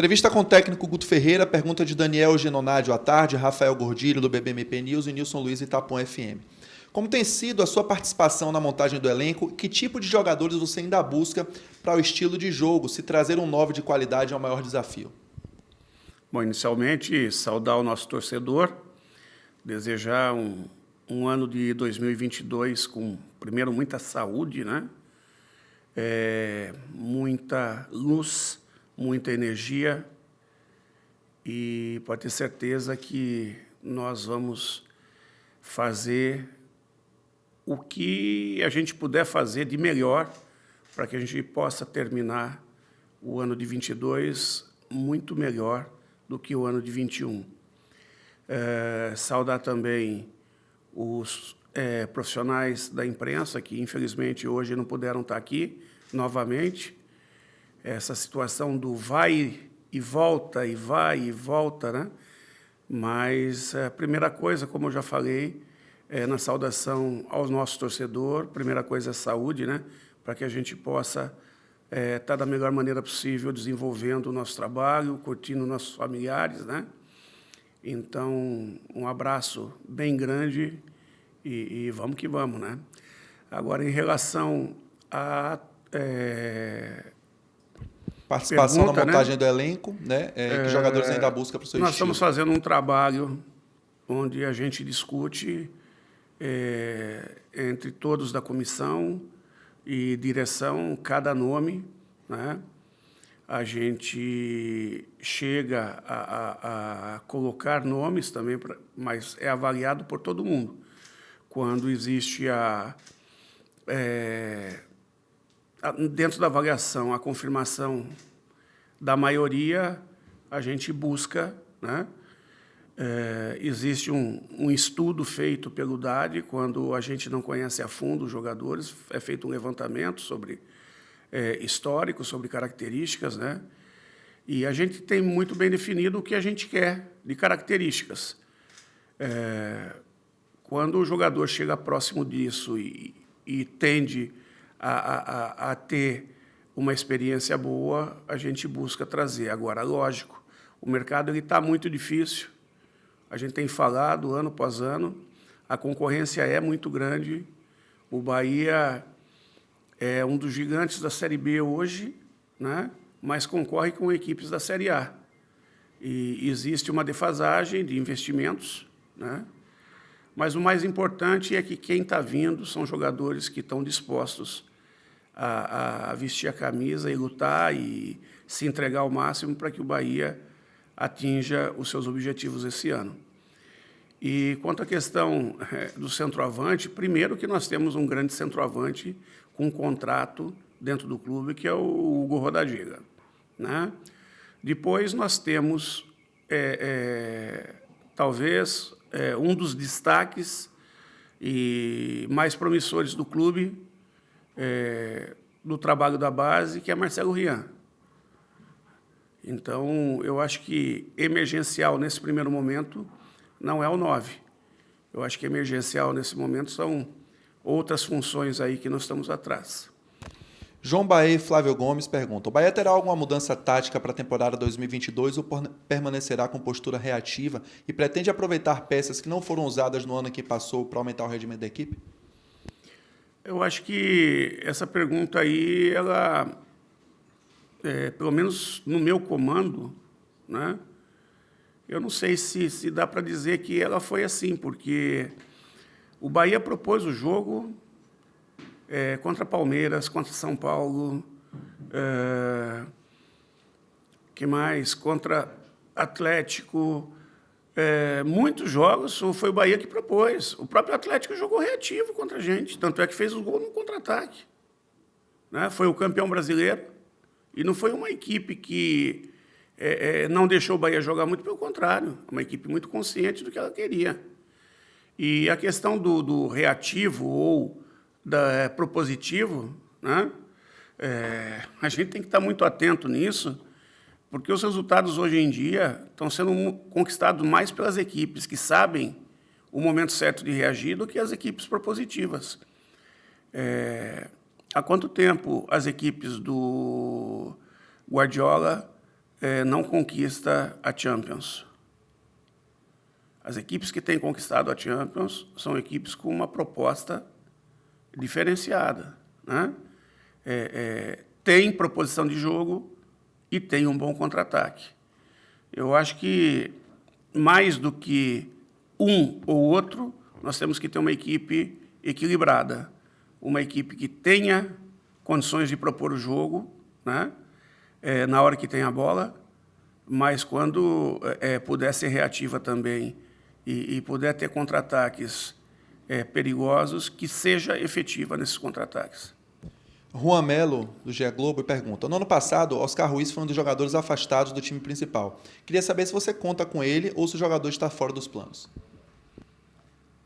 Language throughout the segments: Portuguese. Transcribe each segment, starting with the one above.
Entrevista com o técnico Guto Ferreira, pergunta de Daniel Genonádio à tarde, Rafael Gordilho, do BBMP News e Nilson Luiz, Itapuã FM. Como tem sido a sua participação na montagem do elenco? Que tipo de jogadores você ainda busca para o estilo de jogo, se trazer um 9 de qualidade é o maior desafio? Bom, inicialmente, saudar o nosso torcedor, desejar um ano de 2022 com, primeiro, muita saúde, né? Muita luz, muita energia, e pode ter certeza que nós vamos fazer o que a gente puder fazer de melhor para que a gente possa terminar o ano de 22 muito melhor do que o ano de 21. Saudar também os profissionais da imprensa que, infelizmente, hoje não puderam estar aqui novamente. Essa situação do vai e volta, e vai e volta, né? Mas a primeira coisa, como eu já falei, na saudação ao nosso torcedor, primeira coisa é saúde, né? Para que a gente possa estar da melhor maneira possível desenvolvendo o nosso trabalho, curtindo nossos familiares, né? Então, um abraço bem grande e vamos que vamos, né? Agora, em relação a participação pergunta, na montagem, né, do elenco, né? Que jogadores ainda busca para o seu nós estilo? estamos fazendo um trabalho onde a gente discute entre todos da comissão e direção cada nome, né? A gente chega a colocar nomes também, mas é avaliado por todo mundo. Quando existe dentro da avaliação, a confirmação da maioria, a gente busca, né? Existe um estudo feito pelo DAD, quando a gente não conhece a fundo os jogadores, é feito um levantamento sobre histórico, sobre características, né? E a gente tem muito bem definido o que a gente quer de características. Quando o jogador chega próximo disso e tende a ter uma experiência boa, a gente busca trazer. Agora, lógico, o mercado está muito difícil, a gente tem falado ano após ano, a concorrência é muito grande, o Bahia é um dos gigantes da Série B hoje, né? Mas concorre com equipes da Série A. E existe uma defasagem de investimentos, né? Mas o mais importante é que quem está vindo são jogadores que estão dispostos a vestir a camisa e lutar e se entregar ao máximo para que o Bahia atinja os seus objetivos esse ano. E quanto à questão do centroavante, primeiro que nós temos um grande centroavante com um contrato dentro do clube, que é o Hugo Rodallega, né? Depois nós temos, talvez, um dos destaques e mais promissores do clube, do trabalho da base, que é Marcelo Rian. Então, eu acho que emergencial, nesse primeiro momento, não é o 9. Eu acho que emergencial, nesse momento, são outras funções aí que nós estamos atrás. João Bahia e Flávio Gomes perguntam: o Bahia terá alguma mudança tática para a temporada 2022 ou permanecerá com postura reativa e pretende aproveitar peças que não foram usadas no ano que passou para aumentar o rendimento da equipe? Eu acho que essa pergunta aí, ela, pelo menos no meu comando, né, eu não sei se dá para dizer que ela foi assim, porque o Bahia propôs o jogo contra Palmeiras, contra São Paulo, que mais? Contra Atlético. Muitos jogos foi o Bahia que propôs. O próprio Atlético jogou reativo contra a gente, tanto é que fez o gol no contra-ataque, né? Foi o campeão brasileiro e não foi uma equipe que não deixou o Bahia jogar muito, pelo contrário, uma equipe muito consciente do que ela queria. E a questão do reativo ou propositivo, né? A gente tem que estar muito atento nisso, porque os resultados hoje em dia estão sendo conquistados mais pelas equipes que sabem o momento certo de reagir do que as equipes propositivas. Há quanto tempo as equipes do Guardiola não conquista a Champions. As equipes que têm conquistado a Champions são equipes com uma proposta diferenciada, né? Tem proposição de jogo e tem um bom contra-ataque. Eu acho que, mais do que um ou outro, nós temos que ter uma equipe equilibrada, uma equipe que tenha condições de propor o jogo, né? Na hora que tem a bola, mas quando puder ser reativa também e puder ter contra-ataques perigosos, que seja efetiva nesses contra-ataques. Juan Melo, do GE Globo, pergunta: no ano passado, Oscar Ruiz foi um dos jogadores afastados do time principal. Queria saber se você conta com ele ou se o jogador está fora dos planos.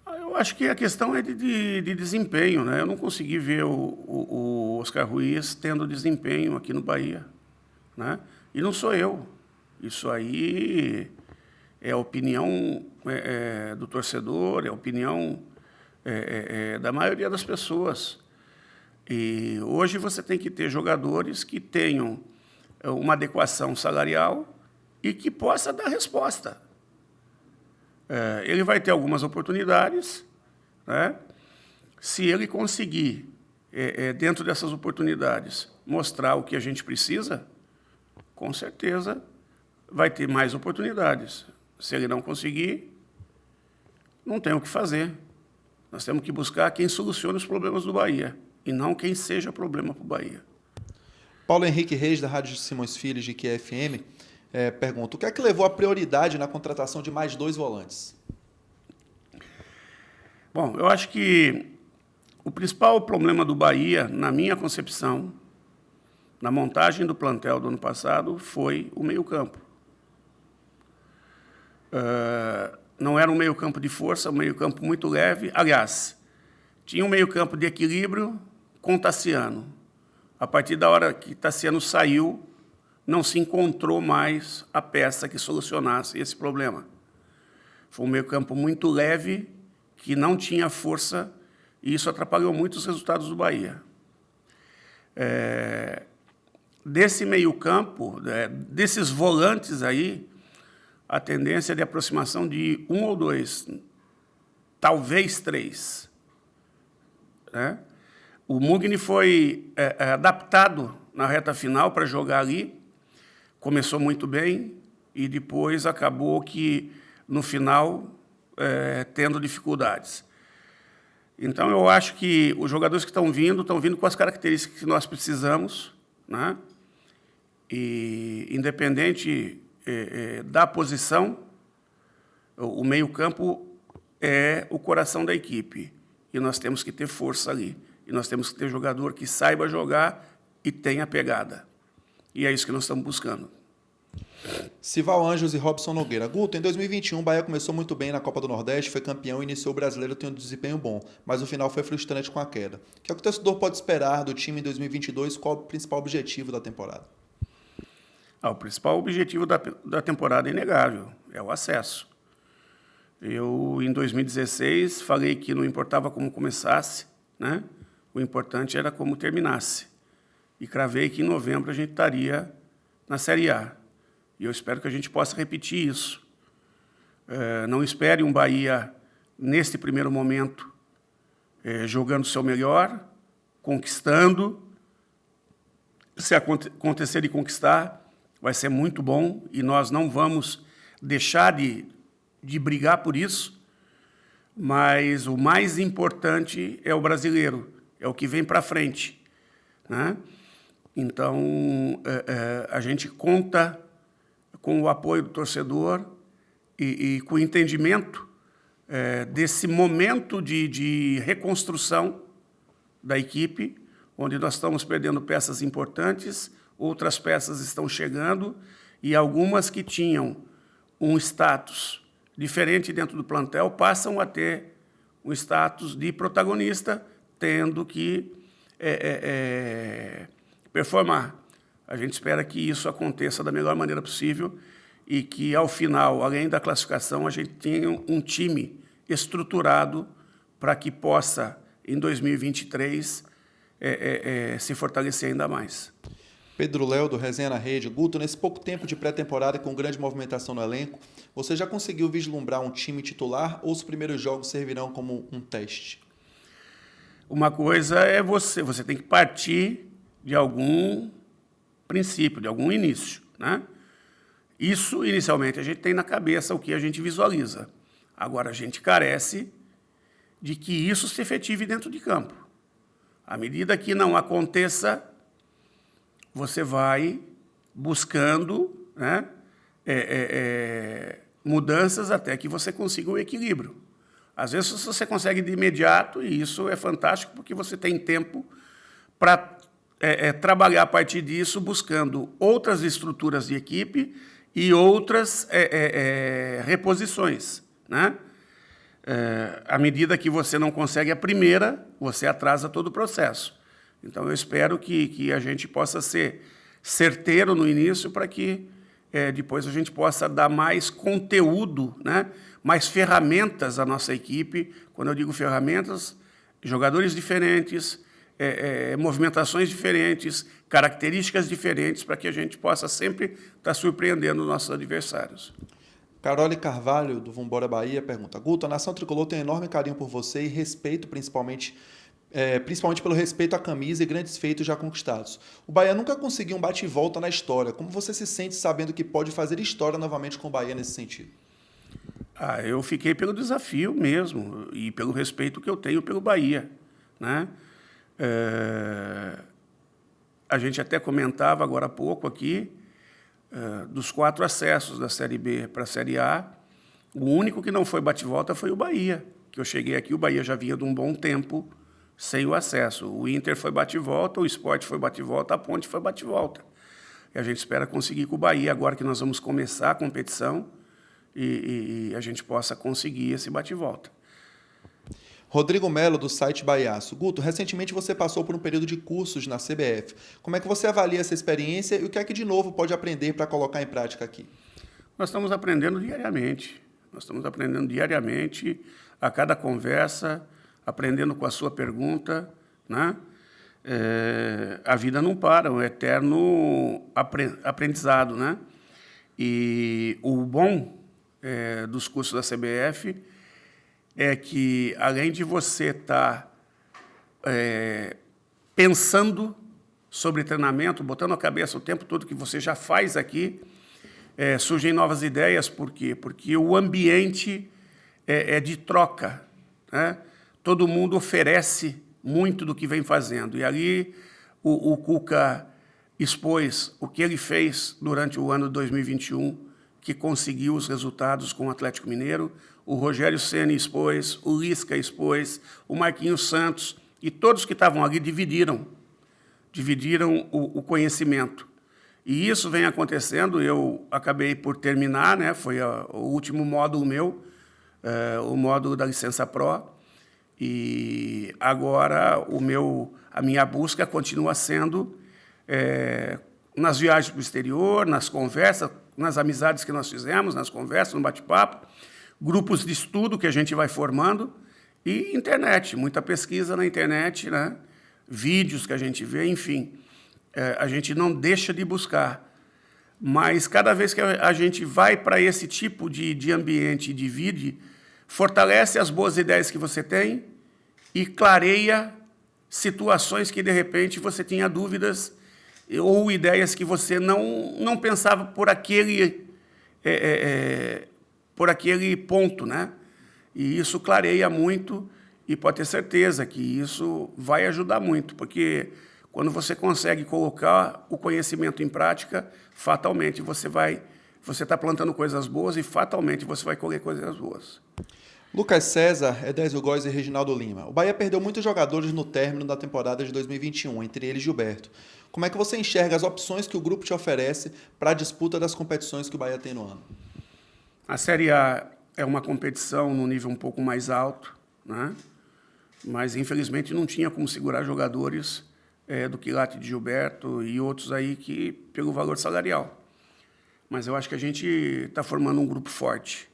Eu acho que a questão é de desempenho, né? Eu não consegui ver o Oscar Ruiz tendo desempenho aqui no Bahia, né? E não sou eu. Isso aí é a opinião do torcedor, é a opinião da maioria das pessoas. E hoje você tem que ter jogadores que tenham uma adequação salarial e que possa dar resposta. Ele vai ter algumas oportunidades, né? Se ele conseguir, dentro dessas oportunidades, mostrar o que a gente precisa, com certeza vai ter mais oportunidades. Se ele não conseguir, não tem o que fazer. Nós temos que buscar quem solucione os problemas do Bahia, e não quem seja problema para o Bahia. Paulo Henrique Reis, da Rádio Simões Filho, de QFM, pergunta: o que é que levou a prioridade na contratação de mais 2 volantes? Bom, eu acho que o principal problema do Bahia, na minha concepção, na montagem do plantel do ano passado, foi o meio-campo. Não era um meio-campo de força, um meio-campo muito leve. Aliás, tinha um meio-campo de equilíbrio com Tassiano. A partir da hora que Tassiano saiu, não se encontrou mais a peça que solucionasse esse problema. Foi um meio-campo muito leve, que não tinha força, e isso atrapalhou muito os resultados do Bahia. Desse meio-campo, desses volantes aí, a tendência é de aproximação de 1 ou 2, talvez 3. Né? O Mugni foi adaptado na reta final para jogar ali, começou muito bem e depois acabou que, no final, tendo dificuldades. Então, eu acho que os jogadores que estão vindo com as características que nós precisamos, né? E, independente da posição, o meio-campo é o coração da equipe. E nós temos que ter força ali. E nós temos que ter jogador que saiba jogar e tenha pegada. E é isso que nós estamos buscando. Sival Anjos e Robson Nogueira. Guto, em 2021, o Bahia começou muito bem na Copa do Nordeste, foi campeão e iniciou o Brasileiro tendo um desempenho bom, mas no final foi frustrante com a queda. O que o torcedor pode esperar do time em 2022? Qual o principal objetivo da temporada? O principal objetivo da temporada é inegável, é o acesso. Eu, em 2016, falei que não importava como começasse, né? O importante era como terminasse. E cravei que em novembro a gente estaria na Série A. E eu espero que a gente possa repetir isso. Não espere um Bahia, neste primeiro momento, jogando o seu melhor, conquistando. Se acontecer de conquistar, vai ser muito bom e nós não vamos deixar de brigar por isso, mas o mais importante é o brasileiro, é o que vem para frente, né? Então, a gente conta com o apoio do torcedor e com o entendimento desse momento de reconstrução da equipe, onde nós estamos perdendo peças importantes, outras peças estão chegando e algumas que tinham um status diferente dentro do plantel passam a ter um status de protagonista, tendo que performar. A gente espera que isso aconteça da melhor maneira possível e que, ao final, além da classificação, a gente tenha um time estruturado para que possa, em 2023, se fortalecer ainda mais. Pedro Léo, do Resenha na Rede. Guto, nesse pouco tempo de pré-temporada com grande movimentação no elenco, você já conseguiu vislumbrar um time titular ou os primeiros jogos servirão como um teste? Uma coisa é você tem que partir de algum princípio, de algum início, né? Isso, inicialmente, a gente tem na cabeça o que a gente visualiza. Agora, a gente carece de que isso se efetive dentro de campo. À medida que não aconteça, você vai buscando, né, mudanças até que você consiga o equilíbrio. Às vezes você consegue de imediato, e isso é fantástico, porque você tem tempo para trabalhar a partir disso, buscando outras estruturas de equipe e outras reposições, né? À medida que você não consegue a primeira, você atrasa todo o processo. Então, eu espero que a gente possa ser certeiro no início para que depois a gente possa dar mais conteúdo, né? Mais ferramentas à nossa equipe. Quando eu digo ferramentas, jogadores diferentes, movimentações diferentes, características diferentes, para que a gente possa sempre estar surpreendendo os nossos adversários. Carole Carvalho, do Vambora Bahia, pergunta: Guto, a nação tricolor tem um enorme carinho por você e respeito, principalmente pelo respeito à camisa e grandes feitos já conquistados. O Bahia nunca conseguiu um bate e volta na história. Como você se sente sabendo que pode fazer história novamente com o Bahia nesse sentido? Eu fiquei pelo desafio mesmo e pelo respeito que eu tenho pelo Bahia, né? A gente até comentava agora há pouco aqui dos 4 acessos da Série B para a Série A, o único que não foi bate-volta foi o Bahia, que eu cheguei aqui, o Bahia já vinha de um bom tempo sem o acesso. O Inter foi bate-volta, o Sport foi bate-volta, a Ponte foi bate-volta. E a gente espera conseguir com o Bahia, agora que nós vamos começar a competição, e a gente possa conseguir esse bate-volta. Rodrigo Melo, do site Baiaço. Guto, recentemente você passou por um período de cursos na CBF. Como é que você avalia essa experiência e o que é que de novo pode aprender para colocar em prática aqui? Nós estamos aprendendo diariamente. A cada conversa, aprendendo com a sua pergunta, né? A vida não para, é um eterno aprendizado, né? E o bom dos cursos da CBF é que, além de você estar pensando sobre treinamento, botando a cabeça o tempo todo que você já faz aqui, surgem novas ideias. Por quê? Porque o ambiente é de troca, né? Todo mundo oferece muito do que vem fazendo. E ali o Cuca expôs o que ele fez durante o ano de 2021, que conseguiu os resultados com o Atlético Mineiro. O Rogério Ceni expôs, o Lisca expôs, o Marquinhos Santos, e todos que estavam ali dividiram o conhecimento. E isso vem acontecendo, eu acabei por terminar, né? Foi o último módulo meu, o módulo da Licença Pro, e agora a minha busca continua sendo nas viagens para o exterior, nas conversas, nas amizades que nós fizemos, nas conversas, no bate-papo, grupos de estudo que a gente vai formando e internet, muita pesquisa na internet, né? Vídeos que a gente vê, enfim. A gente não deixa de buscar, mas cada vez que a gente vai para esse tipo de ambiente e divide, fortalece as boas ideias que você tem e clareia situações que, de repente, você tinha dúvidas ou ideias que você não pensava por aquele ponto, né? E isso clareia muito e pode ter certeza que isso vai ajudar muito, porque quando você consegue colocar o conhecimento em prática, fatalmente você está plantando coisas boas e fatalmente você vai colher coisas boas. Lucas César, Edésio Góes e Reginaldo Lima. O Bahia perdeu muitos jogadores no término da temporada de 2021, entre eles Gilberto. Como é que você enxerga as opções que o grupo te oferece para a disputa das competições que o Bahia tem no ano? A Série A é uma competição num nível um pouco mais alto, né? Mas, infelizmente, não tinha como segurar jogadores do quilate de Gilberto e outros aí pelo valor salarial. Mas eu acho que a gente está formando um grupo forte.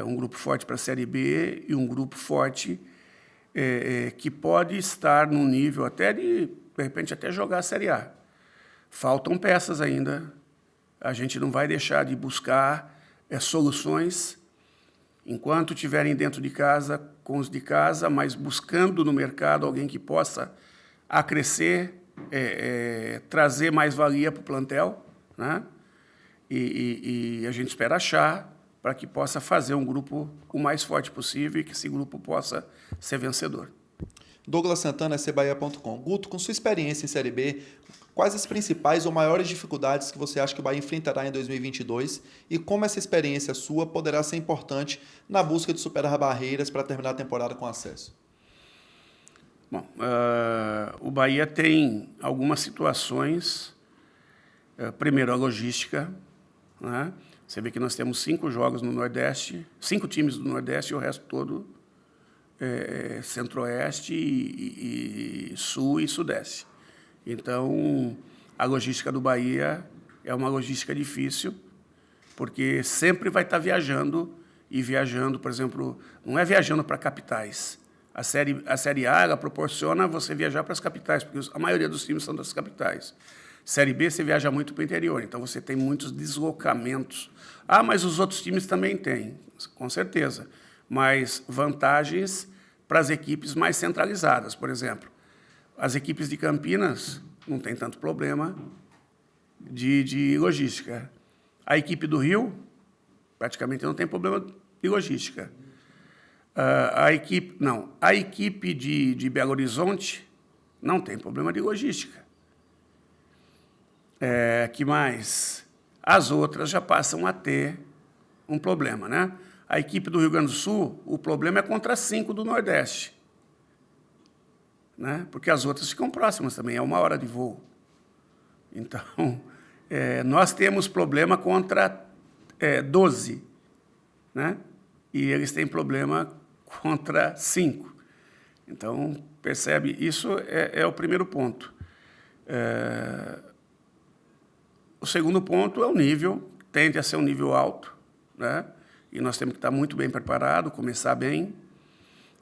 Um grupo forte para a Série B e um grupo forte que pode estar num nível até de repente, até jogar a Série A. faltam peças ainda. A gente não vai deixar de buscar soluções enquanto estiverem dentro de casa, com os de casa, mas buscando no mercado alguém que possa acrescer, trazer mais valia para o plantel, né? E a gente espera achar para que possa fazer um grupo o mais forte possível e que esse grupo possa ser vencedor. Douglas Santana, cbahia.com. Guto, com sua experiência em Série B, quais as principais ou maiores dificuldades que você acha que o Bahia enfrentará em 2022 e como essa experiência sua poderá ser importante na busca de superar barreiras para terminar a temporada com acesso? Bom, o Bahia tem algumas situações. Primeiro, a logística, né? Você vê que nós temos 5 jogos no Nordeste, 5 times do Nordeste e o resto todo Centro-Oeste e Sul e Sudeste. Então, a logística do Bahia é uma logística difícil, porque sempre vai estar viajando, por exemplo, não é viajando para capitais. A Série A, ela proporciona você viajar para as capitais, porque a maioria dos times são das capitais. Série B, você viaja muito para o interior, então você tem muitos deslocamentos. Ah, mas os outros times também têm, com certeza, mas vantagens para as equipes mais centralizadas, por exemplo. As equipes de Campinas não tem tanto problema de logística. A equipe do Rio praticamente não tem problema de logística. A equipe de Belo Horizonte não tem problema de logística. Que mais? As outras já passam a ter um problema, né? A equipe do Rio Grande do Sul, o problema é contra 5 do Nordeste, né? Porque as outras ficam próximas também, é 1 hora de voo. Então, nós temos problema contra 12, né? E eles têm problema contra 5. Então, percebe, isso é o primeiro ponto. O segundo ponto é o nível, tende a ser um nível alto, né? E nós temos que estar muito bem preparados, começar bem,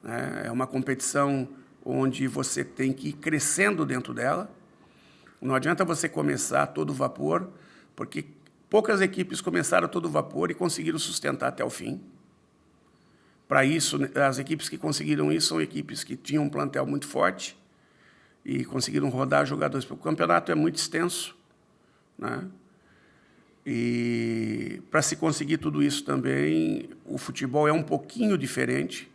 né? É uma competição onde você tem que ir crescendo dentro dela. Não adianta você começar a todo vapor, porque poucas equipes começaram a todo vapor e conseguiram sustentar até o fim. Para isso, as equipes que conseguiram isso são equipes que tinham um plantel muito forte e conseguiram rodar jogadores. O campeonato é muito extenso, né? E para se conseguir tudo isso também, o futebol é um pouquinho diferente.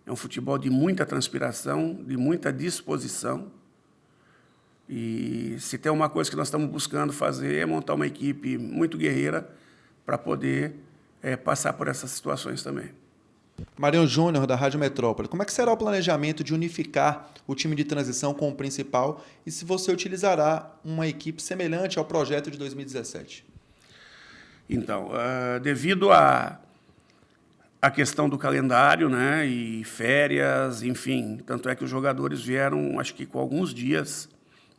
É um futebol de muita transpiração, de muita disposição. E se tem uma coisa que nós estamos buscando fazer é montar uma equipe muito guerreira para poder passar por essas situações também. Marião Júnior, da Rádio Metrópole, como é que será o planejamento de unificar o time de transição com o principal e se você utilizará uma equipe semelhante ao projeto de 2017? Então, devido à questão do calendário, né, e férias, enfim, tanto é que os jogadores vieram, acho que com alguns dias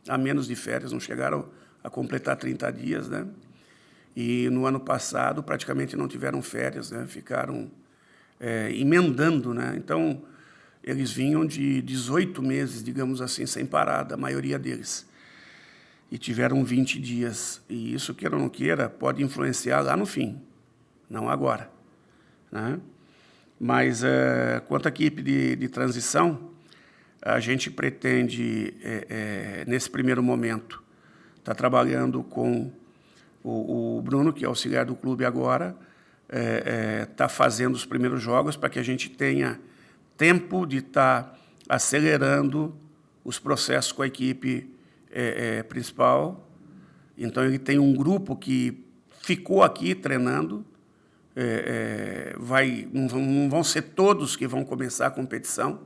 a menos de férias, não chegaram a completar 30 dias, né? E no ano passado praticamente não tiveram férias, né? Ficaram emendando, né? Então, eles vinham de 18 meses, digamos assim, sem parada, a maioria deles. E tiveram 20 dias. E isso, queira ou não queira, pode influenciar lá no fim, não agora, né? Mas, quanto à equipe de transição, a gente pretende, nesse primeiro momento, estar trabalhando com o Bruno, que é auxiliar do clube agora, está fazendo os primeiros jogos para que a gente tenha tempo de estar acelerando os processos com a equipe principal. Então, ele tem um grupo que ficou aqui treinando. Não vão ser todos que vão começar a competição.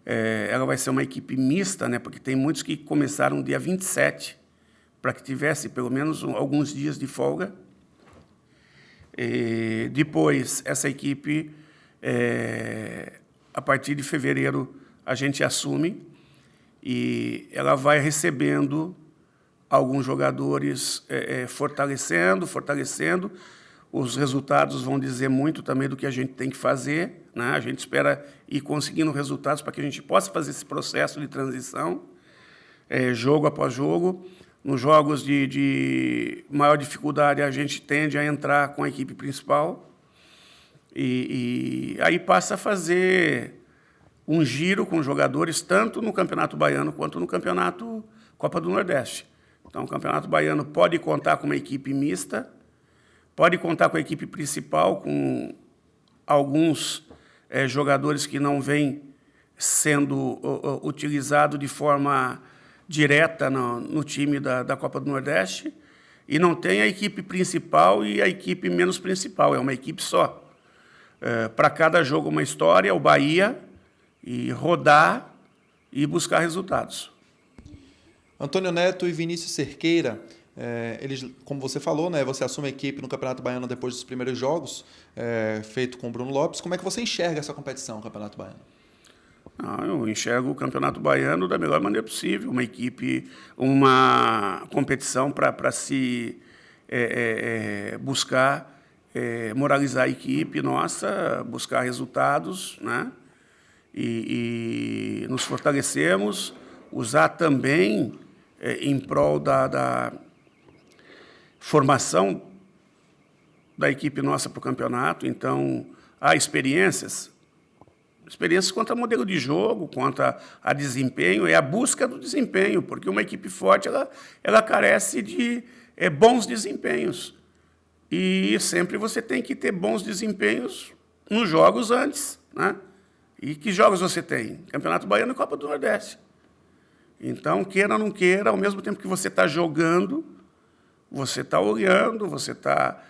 Ela vai ser uma equipe mista, né, porque tem muitos que começaram dia 27, para que tivesse pelo menos alguns dias de folga. Depois, essa equipe, a partir de fevereiro, a gente assume e ela vai recebendo alguns jogadores fortalecendo. Os resultados vão dizer muito também do que a gente tem que fazer, né? A gente espera ir conseguindo resultados para que a gente possa fazer esse processo de transição, jogo após jogo. Nos jogos de maior dificuldade, a gente tende a entrar com a equipe principal e aí passa a fazer um giro com jogadores, tanto no Campeonato Baiano quanto no Campeonato Copa do Nordeste. Então, o Campeonato Baiano pode contar com uma equipe mista, pode contar com a equipe principal, com alguns jogadores que não vêm sendo utilizados de forma direta no time da Copa do Nordeste, e não tem a equipe principal e a equipe menos principal, é uma equipe só. Para cada jogo uma história, o Bahia, e rodar e buscar resultados. Antônio Neto e Vinícius Cerqueira, eles, como você falou, né, você assume a equipe no Campeonato Baiano depois dos primeiros jogos, feito com o Bruno Lopes. Como é que você enxerga essa competição, o Campeonato Baiano? Eu enxergo o Campeonato Baiano da melhor maneira possível, uma equipe, uma competição para se buscar moralizar a equipe nossa, buscar resultados, né? E nos fortalecemos, usar também em prol da formação da equipe nossa para o campeonato. Então, há experiências quanto a modelo de jogo, quanto a desempenho, é a busca do desempenho, porque uma equipe forte ela carece de bons desempenhos. E sempre você tem que ter bons desempenhos nos jogos antes, né? E que jogos você tem? Campeonato Baiano e Copa do Nordeste. Então, queira ou não queira, ao mesmo tempo que você está jogando, você está olhando, você está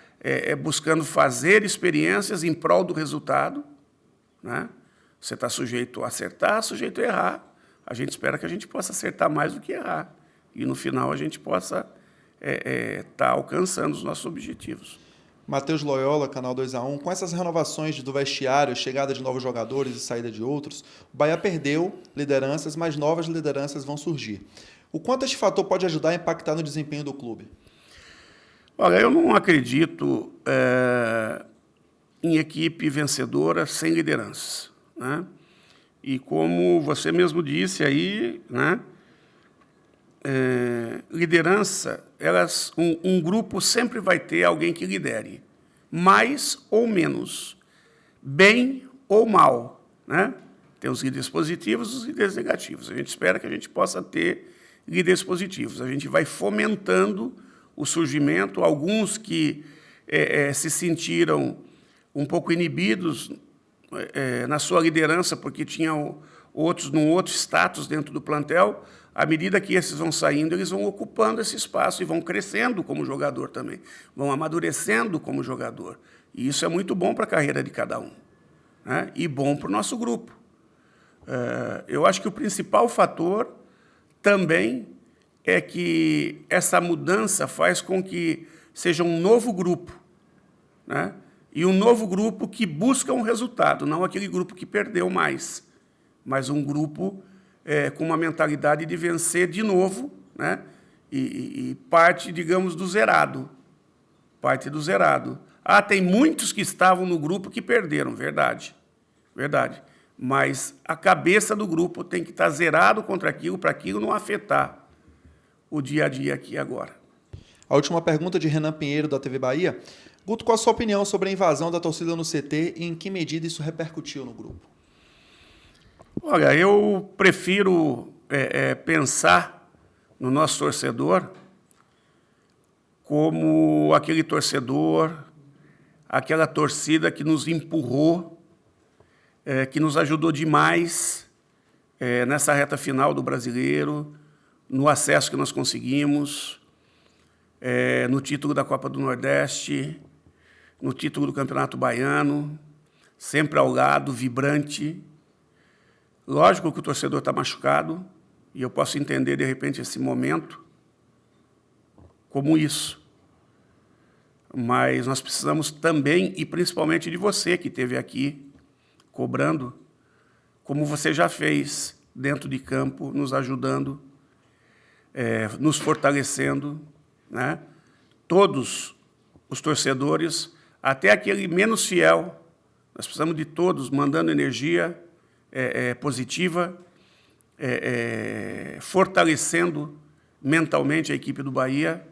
buscando fazer experiências em prol do resultado, né? Você está sujeito a acertar, sujeito a errar. A gente espera que a gente possa acertar mais do que errar. E, no final, a gente possa estar alcançando os nossos objetivos. Matheus Loyola, Canal 2A1. Com essas renovações do vestiário, chegada de novos jogadores e saída de outros, o Bahia perdeu lideranças, mas novas lideranças vão surgir. O quanto este fator pode ajudar a impactar no desempenho do clube? Olha, eu não acredito em equipe vencedora sem lideranças, né? E como você mesmo disse aí, né? Liderança, um grupo sempre vai ter alguém que lidere, mais ou menos, bem ou mal, né? Tem os líderes positivos e os líderes negativos. A gente espera que a gente possa ter líderes positivos. A gente vai fomentando o surgimento, alguns que se sentiram um pouco inibidos na sua liderança, porque tinham outros num outro status dentro do plantel. À medida que esses vão saindo, eles vão ocupando esse espaço e vão crescendo como jogador também, vão amadurecendo como jogador. E isso é muito bom para a carreira de cada um, né? E bom para o nosso grupo. Eu acho que o principal fator também é que essa mudança faz com que seja um novo grupo, né? E um novo grupo que busca um resultado, não aquele grupo que perdeu mais, mas um grupo com uma mentalidade de vencer de novo, né? E parte, digamos, do zerado. Parte do zerado. Tem muitos que estavam no grupo que perderam, verdade. Verdade. Mas a cabeça do grupo tem que estar zerado contra aquilo, para aquilo não afetar o dia a dia aqui e agora. A última pergunta de Renan Pinheiro, da TV Bahia. Guto, qual a sua opinião sobre a invasão da torcida no CT e em que medida isso repercutiu no grupo? Olha, eu prefiro pensar no nosso torcedor como aquele torcedor, aquela torcida que nos empurrou, que nos ajudou demais nessa reta final do Brasileiro, no acesso que nós conseguimos, no título da Copa do Nordeste, no título do Campeonato Baiano, sempre ao lado, vibrante. Lógico que o torcedor está machucado, e eu posso entender, de repente, esse momento como isso. Mas nós precisamos também, e principalmente de você que esteve aqui cobrando, como você já fez dentro de campo, nos ajudando, nos fortalecendo, né? Todos os torcedores, até aquele menos fiel, nós precisamos de todos mandando energia positiva, fortalecendo mentalmente a equipe do Bahia,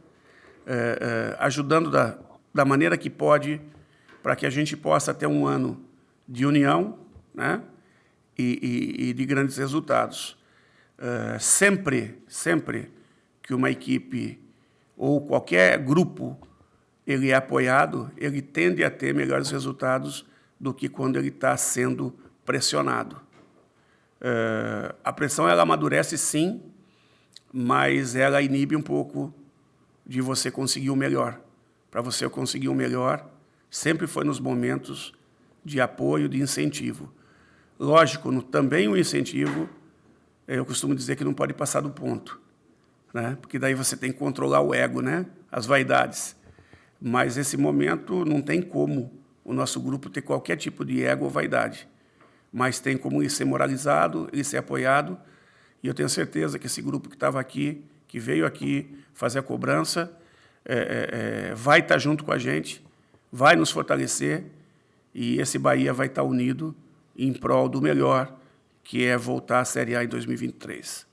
ajudando da maneira que pode, para que a gente possa ter um ano de união, né? E de grandes resultados. Sempre que uma equipe ou qualquer grupo ele é apoiado, ele tende a ter melhores resultados do que quando ele está sendo pressionado. A pressão ela amadurece, sim, mas ela inibe um pouco de você conseguir o melhor. Para você conseguir o melhor, sempre foi nos momentos de apoio, de incentivo. Lógico, também o incentivo, eu costumo dizer que não pode passar do ponto, né? Porque daí você tem que controlar o ego, né? As vaidades. Mas esse momento não tem como o nosso grupo ter qualquer tipo de ego ou vaidade. Mas tem como ele ser moralizado, ele ser apoiado, e eu tenho certeza que esse grupo que estava aqui, que veio aqui fazer a cobrança, vai estar junto com a gente, vai nos fortalecer, e esse Bahia vai estar unido em prol do melhor, que é voltar à Série A em 2023.